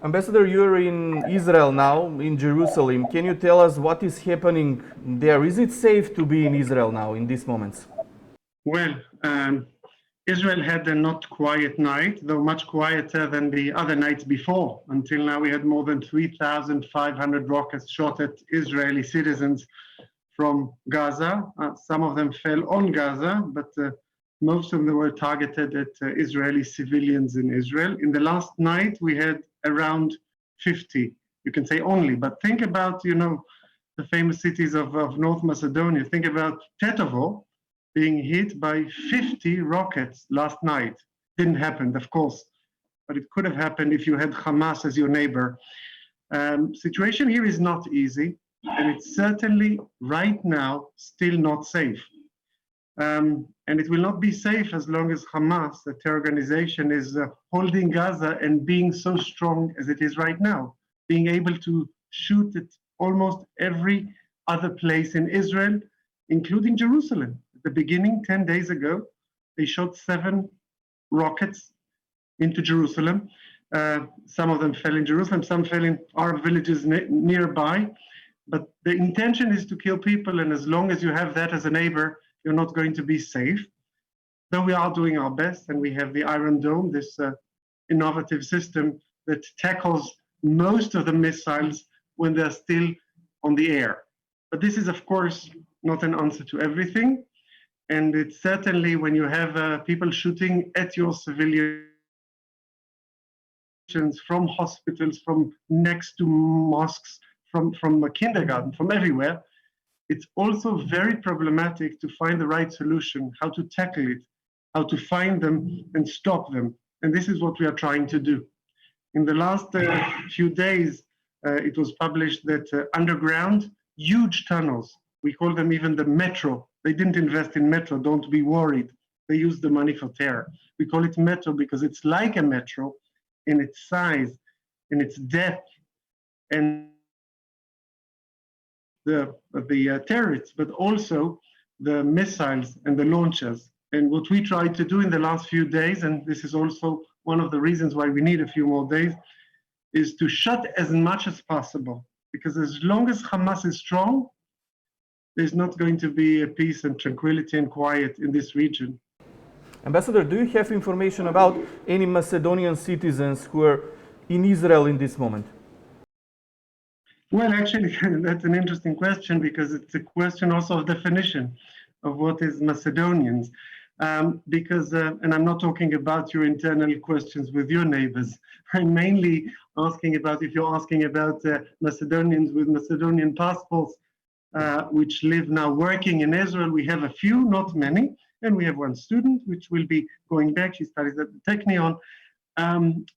Ambassador, you're in Israel now, in Jerusalem. Can you tell us what is happening there? Is it safe to be in Israel now in these moments? Well, Israel had a not quiet night, though much quieter than the other nights before. Until now, we had more than 3,500 rockets shot at Israeli citizens from Gaza. Some of them fell on Gaza, but most of them were targeted at Israeli civilians in Israel. In the last night, we had around 50. You can say only, but think about, the famous cities of North Macedonia. Think about Tetovo being hit by 50 rockets last night. Didn't happen, of course, but it could have happened if you had Hamas as your neighbor. Situation here is not easy, and it's certainly right now still not safe. And it will not be safe as long as Hamas, the terror organization, is holding Gaza and being so strong as it is right now, being able to shoot at almost every other place in Israel, including Jerusalem. At the beginning, 10 days ago, they shot 7 rockets into Jerusalem. Some of them fell in Jerusalem, some fell in Arab villages nearby. But the intention is to kill people, and as long as you have that as a neighbor, you're not going to be safe. Though we are doing our best, and we have the Iron Dome, this innovative system that tackles most of the missiles when they're still on the air. But this is, of course, not an answer to everything. And it's certainly when you have people shooting at your civilians from hospitals, from next to mosques, from a kindergarten, from everywhere, it's also very problematic to find the right solution, how to tackle it, how to find them and stop them. And this is what we are trying to do. In the last few days, it was published that underground, huge tunnels, we call them even the metro. They didn't invest in metro, don't be worried. They used the money for terror. We call it metro because it's like a metro in its size, in its depth, and the turrets, but also the missiles and the launchers. And what we tried to do in the last few days, and this is also one of the reasons why we need a few more days, is to shut as much as possible. Because as long as Hamas is strong, there's not going to be a peace and tranquility and quiet in this region. Ambassador, do you have information about any Macedonian citizens who are in Israel in this moment? Well, actually, that's an interesting question because it's a question also of definition of what is Macedonians. And I'm not talking about your internal questions with your neighbors. I'm mainly asking about, if you're asking about Macedonians with Macedonian passports, which live now working in Israel, we have a few, not many. And we have one student, which will be going back. She studies at the Technion.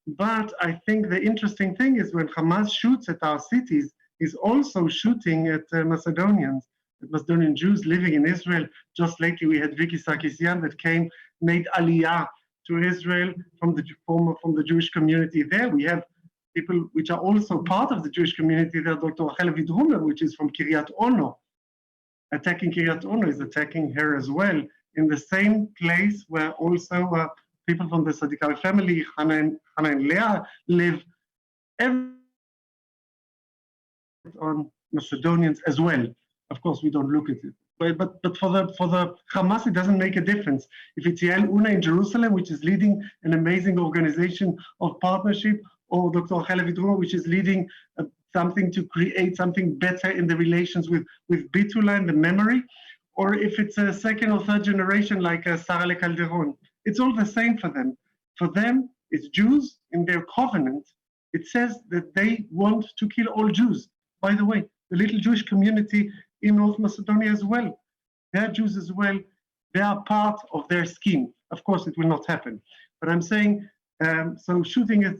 But I think the interesting thing is when Hamas shoots at our cities, he's also shooting at Macedonians, at Macedonian Jews living in Israel. Just lately, we had Vicky Sarkisian that came, made aliyah to Israel from the Jewish community there. We have people which are also part of the Jewish community there, Dr. Rachel Vidrumer, which is from Kiryat Ono. Attacking Kiryat Ono is attacking her as well, in the same place where also people from the Sadikawi family, Hannah and Leah, live. On Macedonians as well. Of course, we don't look at it. But for the Hamas, it doesn't make a difference. If it's Yael Una in Jerusalem, which is leading an amazing organization of partnership, or Dr. Rachel Vidrumer, which is leading something to create something better in the relations with Bitula and the memory, or if it's a second or third generation like Sarah Le Calderon, it's all the same for them. For them, it's Jews in their covenant. It says that they want to kill all Jews. By the way, the little Jewish community in North Macedonia as well, they're Jews as well. They are part of their scheme. Of course, it will not happen. But I'm saying, so shooting at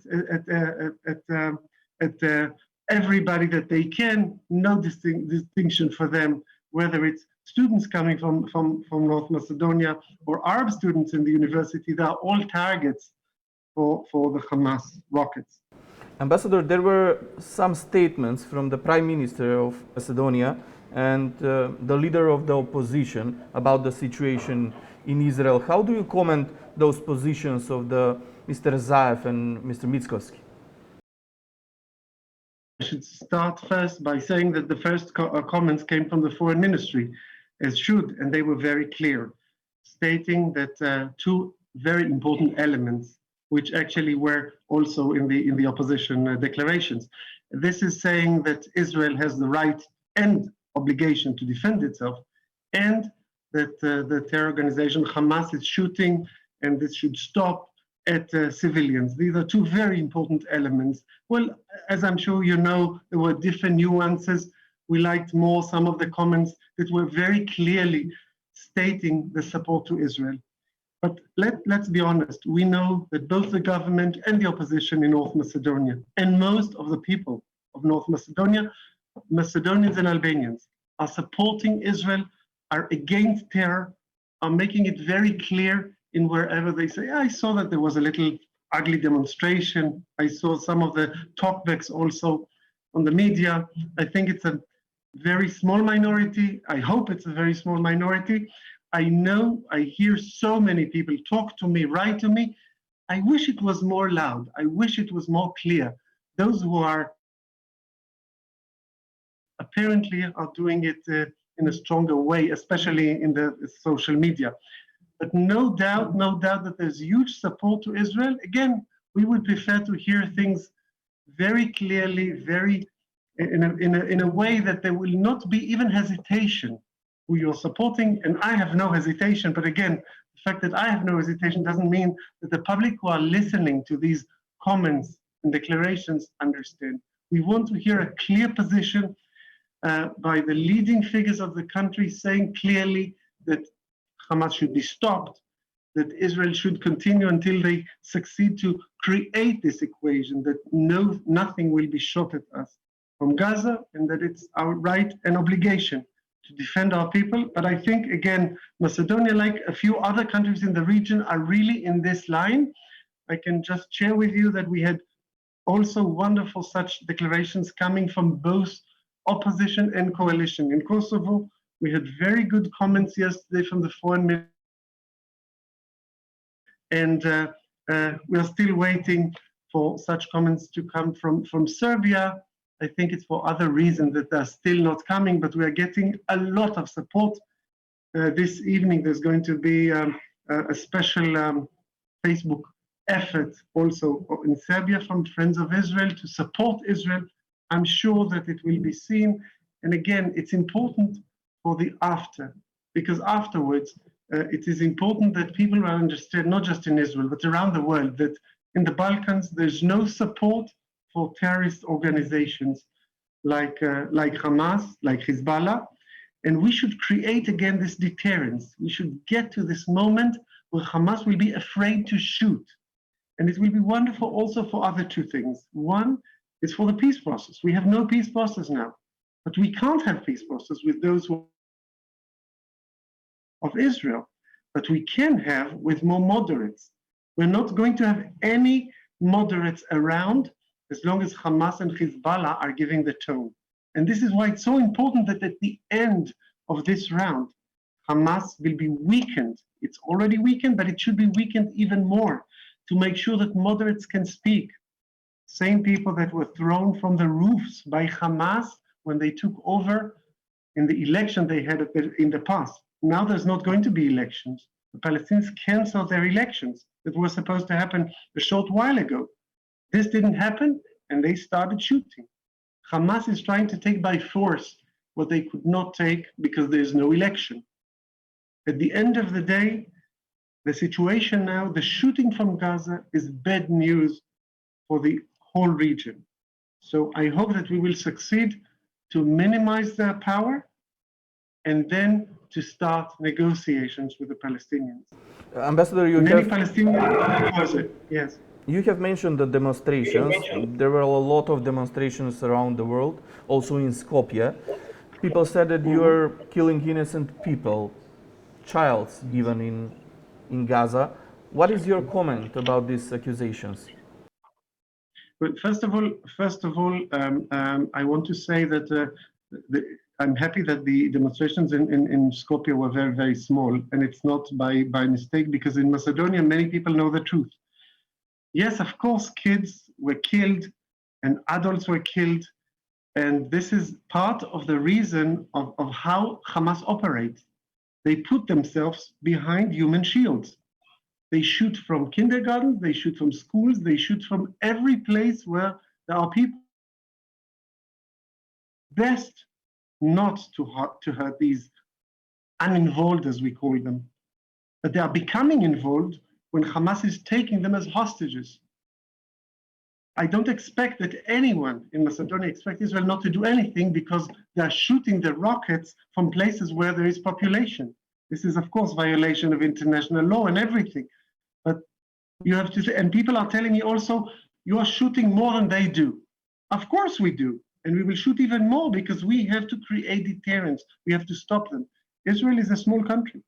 everybody that they can, no distinction for them, whether it's students coming from North Macedonia or Arab students in the university, they are all targets for the Hamas rockets. Ambassador, there were some statements from the Prime Minister of Macedonia and the leader of the opposition about the situation in Israel. How do you comment those positions of Mr. Zaev and Mr. Mickoski? should start first by saying that the first comments came from the foreign ministry, as should, and they were very clear, stating that two very important elements, which actually were also in the opposition declarations. This is saying that Israel has the right and obligation to defend itself, and that the terror organization Hamas is shooting, and this should stop at civilians. These are two very important elements. Well, as I'm sure you know, there were different nuances. We liked more some of the comments that were very clearly stating the support to Israel. But let's be honest, we know that both the government and the opposition in North Macedonia, and most of the people of North Macedonia, Macedonians and Albanians, are supporting Israel, are against terror, are making it very clear in wherever they say. I saw that there was a little ugly demonstration. I saw some of the talkbacks also on the media. I think it's a very small minority. I hope it's a very small minority. I know, I hear so many people talk to me, write to me. I wish it was more loud. I wish it was more clear. Those who are apparently are doing it in a stronger way, especially in the social media. But no doubt that there's huge support to Israel. Again, we would prefer to hear things very clearly, very in a way that there will not be even hesitation who you're supporting. And I have no hesitation. But again, the fact that I have no hesitation doesn't mean that the public who are listening to these comments and declarations understand. We want to hear a clear position by the leading figures of the country saying clearly that Hamas should be stopped, that Israel should continue until they succeed to create this equation, that nothing will be shot at us from Gaza, and that it's our right and obligation to defend our people. But I think, again, Macedonia, like a few other countries in the region, are really in this line. I can just share with you that we had also wonderful such declarations coming from both opposition and coalition. In Kosovo, we had very good comments yesterday from the foreign minister, and we are still waiting for such comments to come from Serbia. I think it's for other reasons that they're still not coming, but we are getting a lot of support. This evening, there's going to be a special Facebook effort also in Serbia from Friends of Israel to support Israel. I'm sure that it will be seen. And again, it's important for the after, because afterwards, it is important that people will understand, not just in Israel, but around the world, that in the Balkans, there's no support for terrorist organizations like Hamas, like Hezbollah. And we should create again this deterrence. We should get to this moment where Hamas will be afraid to shoot. And it will be wonderful also for other two things. One is for the peace process. We have no peace process now, but we can't have peace process with those who of Israel, but we can have with more moderates. We're not going to have any moderates around as long as Hamas and Hezbollah are giving the tone. And this is why it's so important that at the end of this round, Hamas will be weakened. It's already weakened, but it should be weakened even more to make sure that moderates can speak. Same people that were thrown from the roofs by Hamas when they took over in the election they had in the past. Now there's not going to be elections. The Palestinians canceled their elections that were supposed to happen a short while ago. This didn't happen, and they started shooting. Hamas is trying to take by force what they could not take because there's no election. At the end of the day, the situation now, the shooting from Gaza is bad news for the whole region. So I hope that we will succeed to minimize their power and then to start negotiations with the Palestinians. Ambassador, Many Palestinians oppose it, yes. You have mentioned the demonstrations. There were a lot of demonstrations around the world, also in Skopje. People said that you are killing innocent people, child even in Gaza. What is your comment about these accusations? Well, first of all, I want to say that I'm happy that the demonstrations in Skopje were very, very small, and it's not by mistake, because in Macedonia, many people know the truth. Yes, of course, kids were killed and adults were killed, And this is part of the reason of how Hamas operates. They put themselves behind human shields. They shoot from kindergartens, they shoot from schools, they shoot from every place where there are people. Best not to hurt these uninvolved, as we call them. But they are becoming involved when Hamas is taking them as hostages. I don't expect that anyone in Macedonia expects Israel not to do anything because they are shooting the rockets from places where there is population. This is, of course, violation of international law and everything. But you have to, and people are telling me also, you are shooting more than they do. Of course we do. And we will shoot even more because we have to create deterrence. We have to stop them. Israel is a small country.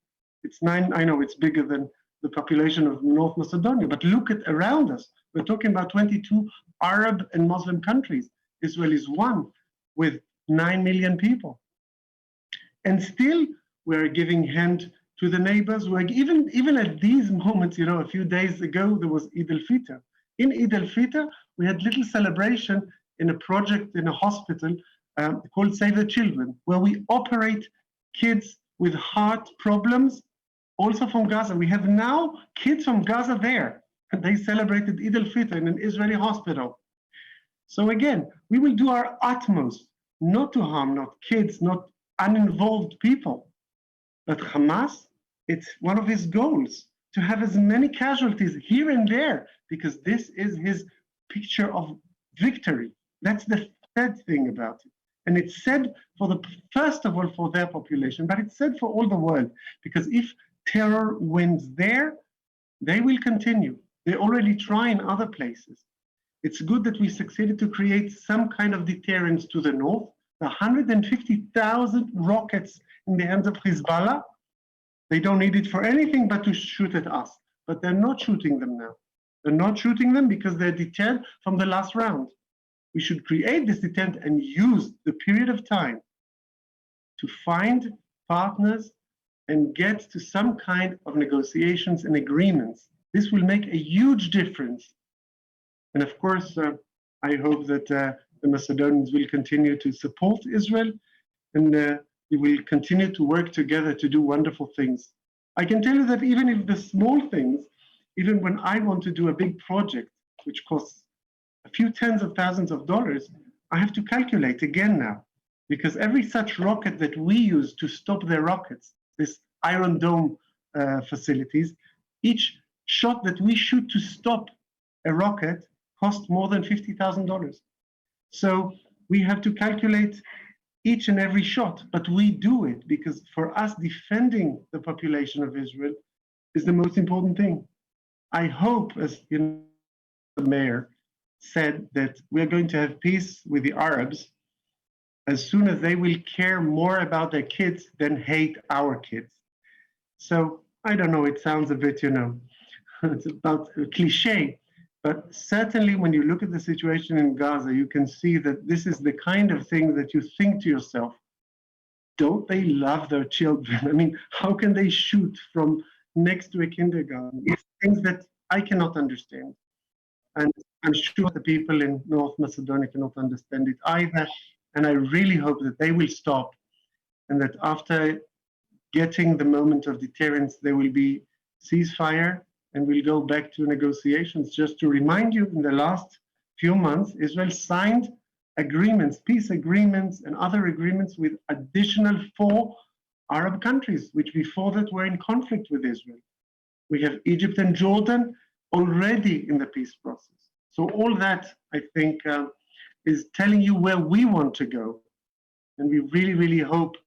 I know it's bigger than the population of North Macedonia, but look at around us. We're talking about 22 Arab and Muslim countries. Israel is one with 9 million people. And still we're giving hand to the neighbors. We're even at these moments, a few days ago, there was Eid al-Fitr. In Eid al-Fitr, we had little celebration in a project in a hospital called Save the Children, where we operate kids with heart problems, also from Gaza. We have now kids from Gaza there, and they celebrated Eid al-Fitr in an Israeli hospital. So again, we will do our utmost not to harm, not kids, not uninvolved people. But Hamas, it's one of his goals to have as many casualties here and there, because this is his picture of victory. That's the sad thing about it. And it's said first of all for their population, but it's said for all the world, because if terror wins there, they will continue. They already try in other places. It's good that we succeeded to create some kind of deterrence to the north. The 150,000 rockets in the hands of Hezbollah, they don't need it for anything but to shoot at us. But they're not shooting them now. They're not shooting them because they're deterred from the last round. We should create this deterrent and use the period of time to find partners and get to some kind of negotiations and agreements. This will make a huge difference. And of course, I hope that the Macedonians will continue to support Israel, and we will continue to work together to do wonderful things. I can tell you that even if the small things, even when I want to do a big project, which costs a few tens of thousands of dollars, I have to calculate again now, because every such rocket that we use to stop their rockets, this Iron Dome facilities, each shot that we shoot to stop a rocket costs more than $50,000. So we have to calculate each and every shot, but we do it because for us, defending the population of Israel is the most important thing. I hope, as the mayor said, that we're going to have peace with the Arabs as soon as they will care more about their kids than hate our kids. So I don't know, it sounds a bit, it's about a cliche, but certainly when you look at the situation in Gaza, you can see that this is the kind of thing that you think to yourself, don't they love their children? I mean, how can they shoot from next to a kindergarten? It's things that I cannot understand. And I'm sure the people in North Macedonia cannot understand it either. And I really hope that they will stop and that after getting the moment of deterrence, there will be ceasefire and we'll go back to negotiations. Just to remind you, in the last few months, Israel signed agreements, peace agreements and other agreements with additional 4 Arab countries, which before that were in conflict with Israel. We have Egypt and Jordan already in the peace process. So all that, I think, is telling you where we want to go. And we really, really hope,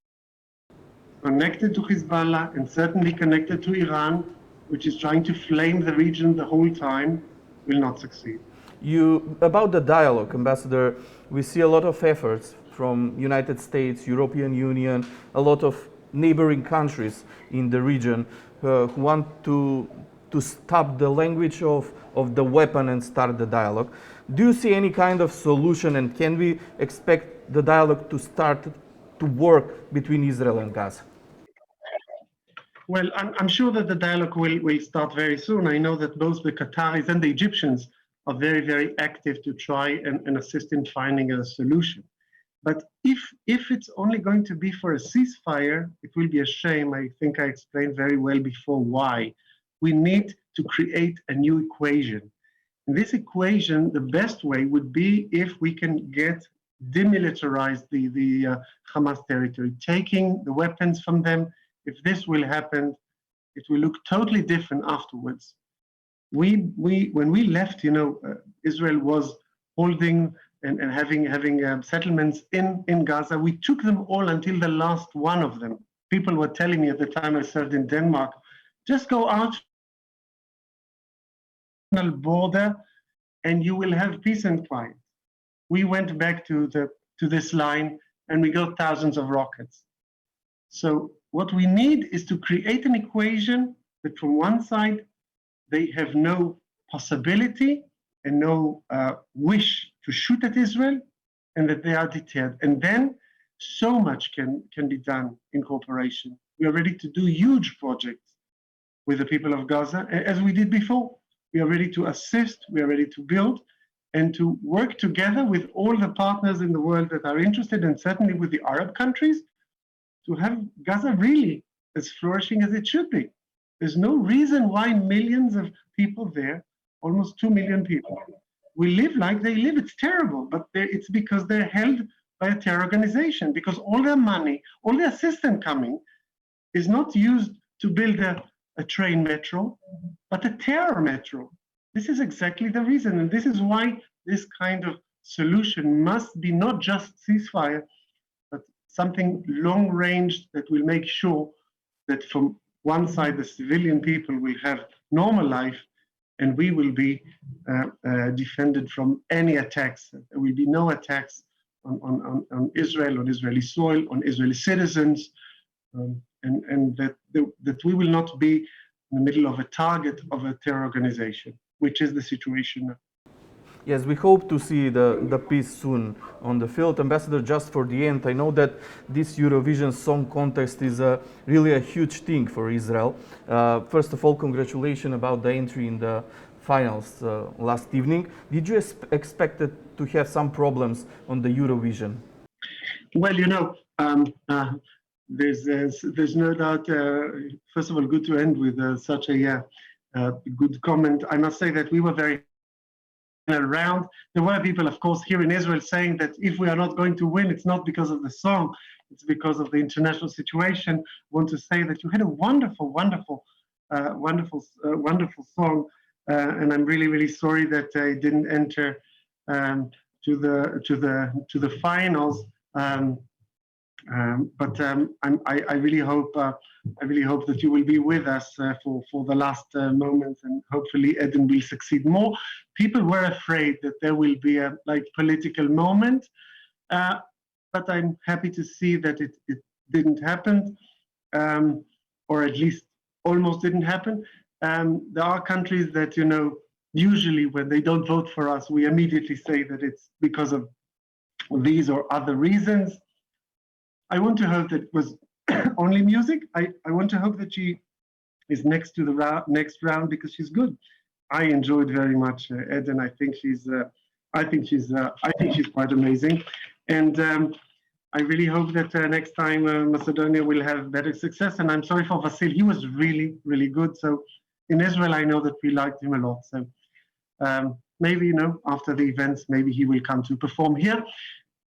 connected to Hezbollah and certainly connected to Iran, which is trying to flame the region the whole time, will not succeed. About the dialogue, Ambassador, we see a lot of efforts from United States, European Union, a lot of neighboring countries in the region who want to stop the language of the weapon and start the dialogue. Do you see any kind of solution, and can we expect the dialogue to start to work between Israel and Gaza? Well, I'm sure that the dialogue will start very soon. I know that both the Qataris and the Egyptians are very, very active to try and assist in finding a solution. But if it's only going to be for a ceasefire, it will be a shame. I think I explained very well before why. We need to create a new equation. In this equation, the best way would be if we can get demilitarized the Hamas territory, taking the weapons from them. If this will happen, it will look totally different afterwards. When we left, Israel was holding and having settlements in Gaza. We took them all until the last one of them. People were telling me at the time I served in Denmark, just go out the border and you will have peace and quiet. We went back to this line and we got thousands of rockets. So what we need is to create an equation that from one side, they have no possibility and no wish to shoot at Israel, and that they are deterred. And then so much can be done in cooperation. We are ready to do huge projects with the people of Gaza, as we did before. We are ready to assist, we are ready to build, and to work together with all the partners in the world that are interested, and certainly with the Arab countries, to have Gaza really as flourishing as it should be. There's no reason why millions of people there, almost 2 million people, will live like they live. It's terrible, but it's because they're held by a terror organization, because all their money, all the assistance coming is not used to build a train metro, but a terror metro. This is exactly the reason, and this is why this kind of solution must be not just ceasefire, but something long-range that will make sure that from one side the civilian people will have normal life, and we will be defended from any attacks. There will be no attacks on Israel, on Israeli soil, on Israeli citizens, and that we will not be in the middle of a target of a terror organization, which is the situation now. Yes, we hope to see the peace soon on the field. Ambassador, just for the end, I know that this Eurovision Song Contest is really a huge thing for Israel. First of all, congratulations about the entry in the finals last evening. Did you expect it to have some problems on the Eurovision? Well, there's no doubt. First of all, good to end with such a good comment. I must say that we were very around. There were people, of course, here in Israel saying that if we are not going to win, it's not because of the song, it's because of the international situation. I want to say that you had a wonderful song, and I'm really, really sorry that I didn't enter to the finals. But I really hope that you will be with us for the last moments, and hopefully Eden will succeed more. People were afraid that there will be a political moment, but I'm happy to see that it didn't happen, or at least almost didn't happen. There are countries that usually when they don't vote for us, we immediately say that it's because of these or other reasons. I want to hope that it was only music. I want to hope that she is next to the next round because she's good. I enjoyed very much Eden. I think she's quite amazing, and I really hope that next time Macedonia will have better success. And I'm sorry for Vasil. He was really, really good. So in Israel, I know that we liked him a lot. So maybe after the events, maybe he will come to perform here.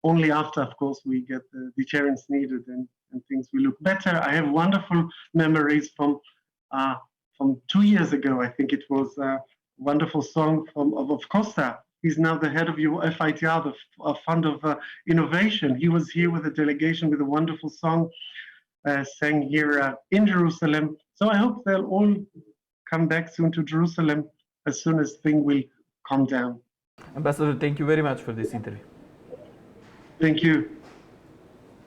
Only after, of course, we get the deterrence needed and things will look better. I have wonderful memories from 2 years ago. I think it was a wonderful song of Costa. He's now the head of FITR, the Fund of Innovation. He was here with a delegation with a wonderful song sang here in Jerusalem. So I hope they'll all come back soon to Jerusalem as soon as things will calm down. Ambassador, thank you very much for this interview. Thank you.